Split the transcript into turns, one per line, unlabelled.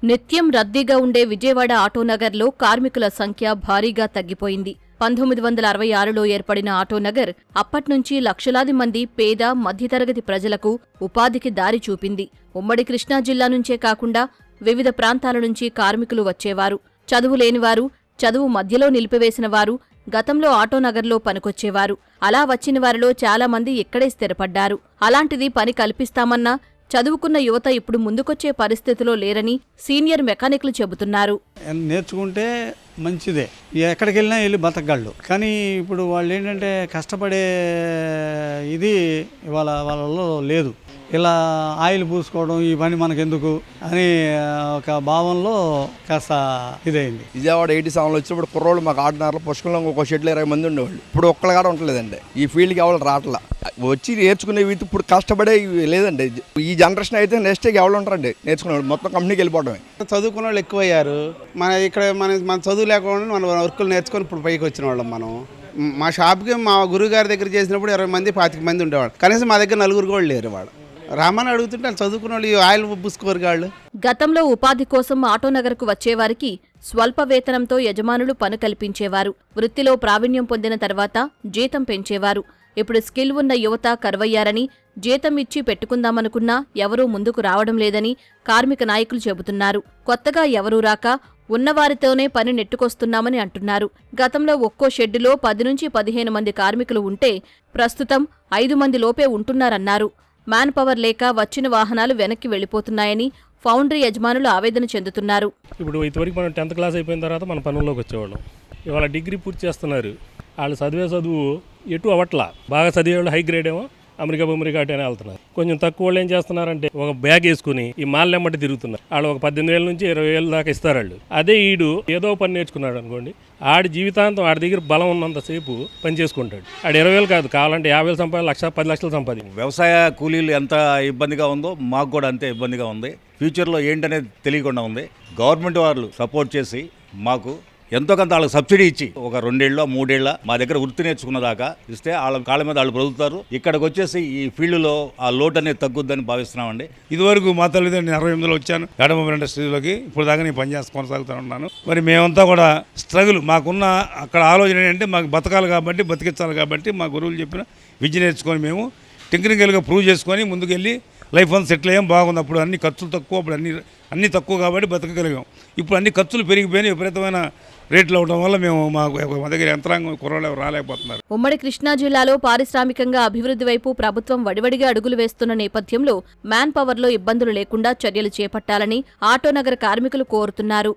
నిత్యం రద్దీగా ఉండే విజయవాడ ఆటోనగర్లో కార్మికుల సంఖ్య భారీగా తగ్గిపోయింది. 1966లో ఏర్పడిన ఆటోనగర్ అప్పట్నుంచి లక్షలాది మంది పేద, మధ్యతరగతి ప్రజలకు ఉపాధికి దారి చూపింది. ఉమ్మడి కృష్ణా జిల్లా నుంచే కాకుండా వివిధ ప్రాంతాల నుంచి కార్మికులు వచ్చేవారు. చదువు లేనివారు, చదువు మధ్యలో నిలిపివేసిన వారు గతంలో ఆటోనగర్లో పనికొచ్చేవారు. అలా వచ్చిన వారిలో చాలా మంది ఇక్కడే స్థిరపడ్డారు. అలాంటిది పని కల్పిస్తామన్నా చదువుకున్న యువత ఇప్పుడు ముందుకొచ్చే పరిస్థితిలో లేరని సీనియర్ మెకానిక్లు చెబుతున్నారు.
నేర్చుకుంటే మంచిదే, ఎక్కడికి వెళ్ళినా వెళ్ళి బతకగలడు. కానీ ఇప్పుడు వాళ్ళు ఏంటంటే కష్టపడే ఇది ఇవాళ వాళ్ళలో లేదు. ఇలా ఆయిల్ పూసుకోవడం, ఈ పని మనకెందుకు అని ఒక భావంలో కాస్త ఇదైంది.
విజయవాడ 87లో వచ్చినప్పుడు కుర్రోళ్ళు మాకు ఆటనారులో పుష్కలంగా ఒక షెడ్లో 20 మంది ఉండేవాళ్ళు. ఇప్పుడు ఒక్కళ్ళు కూడా ఉండలేదండి. ఈ ఫీల్డ్కి ఎవరు రావట్లా. వచ్చి నేర్చుకునేవి ఇప్పుడు కష్టపడే లేదండి. ఈ జనరేషన్ అయితే నెక్స్ట్ ఎవరు ఉంటారండి నేర్చుకునేవాళ్ళు, మొత్తం కంపెనీకి వెళ్ళిపోవడమే.
చదువుకున్న వాళ్ళు ఎక్కువయ్యారు. మన చదువు లేకుండా మన వర్కులు నేర్చుకొని ఇప్పుడు పైకి వచ్చిన వాళ్ళం. మనం మా షాప్కి మా గురువు గారి దగ్గర చేసినప్పుడు 20 మంది 25 మంది ఉండేవాళ్ళు. కనీసం మా దగ్గర 4 కూడా లేరు. వాడు రామని అడుగుతుంటే వాళ్ళు చదువుకున్న వాళ్ళు ఆయిల్ పూసుకోరు వాళ్ళు.
గతంలో ఉపాధి కోసం ఆటోనగర్కు వచ్చేవారికి స్వల్ప వేతనంతో యజమానులు పని కల్పించేవారు. వృత్తిలో ప్రావీణ్యం పొందిన తర్వాత జీతం పెంచేవారు. ఇప్పుడు స్కిల్ ఉన్న యువత కరువయ్యారని, జీతం ఇచ్చి పెట్టుకుందామనుకున్నా ఎవరూ ముందుకు రావడం లేదని కార్మిక నాయకులు చెబుతున్నారు. కొత్తగా ఎవరూ రాక ఉన్నవారితోనే పని నెట్టుకొస్తున్నామని అంటున్నారు. గతంలో ఒక్కో షెడ్డులో 10 నుంచి 15 మంది కార్మికులు ఉంటే ప్రస్తుతం 5 మంది లోపే ఉంటున్నారన్నారు. మ్యాన్ పవర్ లేక వచ్చిన వాహనాలు వెనక్కి వెళ్లిపోతున్నాయని ఫౌండరీ యజమానులు ఆవేదన చెందుతున్నారు.
ఇప్పుడు ఇంతవరకు మనం 10th క్లాస్ అయిపోయిన తర్వాత మన పనుల్లోకి వచ్చేవాళ్ళం. ఇవాళ డిగ్రీ పూర్తి చేస్తున్నారు. వాళ్ళు చదువు ఎటు అవట్లా. బాగా చదివేవాళ్ళు హై గ్రేడ్ ఏమో అమెరికా అనే వెళ్తున్నారు. కొంచెం తక్కువ వాళ్ళు ఏం చేస్తున్నారంటే ఒక బ్యాగ్ వేసుకుని ఈ మాల్లెమ్మటి తిరుగుతున్నారు. వాళ్ళు ఒక 18,000 నుంచి 20,000 దాకా ఇస్తారు వాళ్ళు. అదే ఈడు ఏదో పని నేర్చుకున్నాడు అనుకోండి, ఆడి జీవితాంతం ఆడి దగ్గర బలం ఉన్నంతసేపు పని చేసుకుంటాడు. ఆడు 20,000 కాదు, కావాలంటే 50,000 సంపాది, 10 లక్షలు సంపాది.
వ్యవసాయ కూలీలు ఎంత ఇబ్బందిగా ఉందో మాకు కూడా అంతే ఇబ్బందిగా ఉంది. ఫ్యూచర్లో ఏంటనేది తెలియకుండా ఉంది. గవర్నమెంట్ వాళ్ళు సపోర్ట్ చేసి మాకు ఎంతో కొంత వాళ్ళకి సబ్సిడీ ఇచ్చి ఒక 2 ఏళ్ళ 3 ఏళ్ళ మా దగ్గర వృత్తి నేర్చుకున్న దాకా ఇస్తే వాళ్ళ కాళ్ళ మీద వాళ్ళు బ్రతుకుతారు. ఇక్కడికి వచ్చేసి ఈ ఫీల్డ్లో ఆ లోటు అనేది తగ్గుద్దని భావిస్తున్నామండి.
ఇదివరకు మా తల్లిదండ్రులు 68లో వచ్చాను ఎడమ ఇండస్ట్రీలోకి. ఇప్పుడు దాకా నేను పనిచేసి కొనసాగుతూ ఉన్నాను. మరి మేమంతా కూడా స్ట్రగుల్, మాకున్న అక్కడ ఆలోచన ఏంటంటే మాకు బతకాలి కాబట్టి, బతికించాలి కాబట్టి మా గురువులు చెప్పిన విద్య నేర్చుకొని మేము టెక్నికల్గా ప్రూవ్ చేసుకొని ముందుకెళ్ళి లైఫ్ అంతా సెటిల్ అయ్యాం. బాగుంది. అప్పుడు అన్ని ఖర్చులు తక్కువ, అప్పుడు అన్నీ తక్కువ కాబట్టి బతకగలిగాం. ఇప్పుడు అన్ని ఖర్చులు పెరిగిపోయినాయి. విపరీతమైన రేట్లు అవడం వల్ల మేము మా దగ్గర యంత్రాంగం కుర్రాళ్ళు రాలేకపోతున్నారు.
ఉమ్మడి కృష్ణా జిల్లాలో పారిశ్రామికంగా అభివృద్ధి వైపు ప్రభుత్వం వడివడిగా అడుగులు వేస్తున్న నేపథ్యంలో మ్యాన్ పవర్లో ఇబ్బందులు లేకుండా చర్యలు చేపట్టాలని ఆటోనగర్ కార్మికులు కోరుతున్నారు.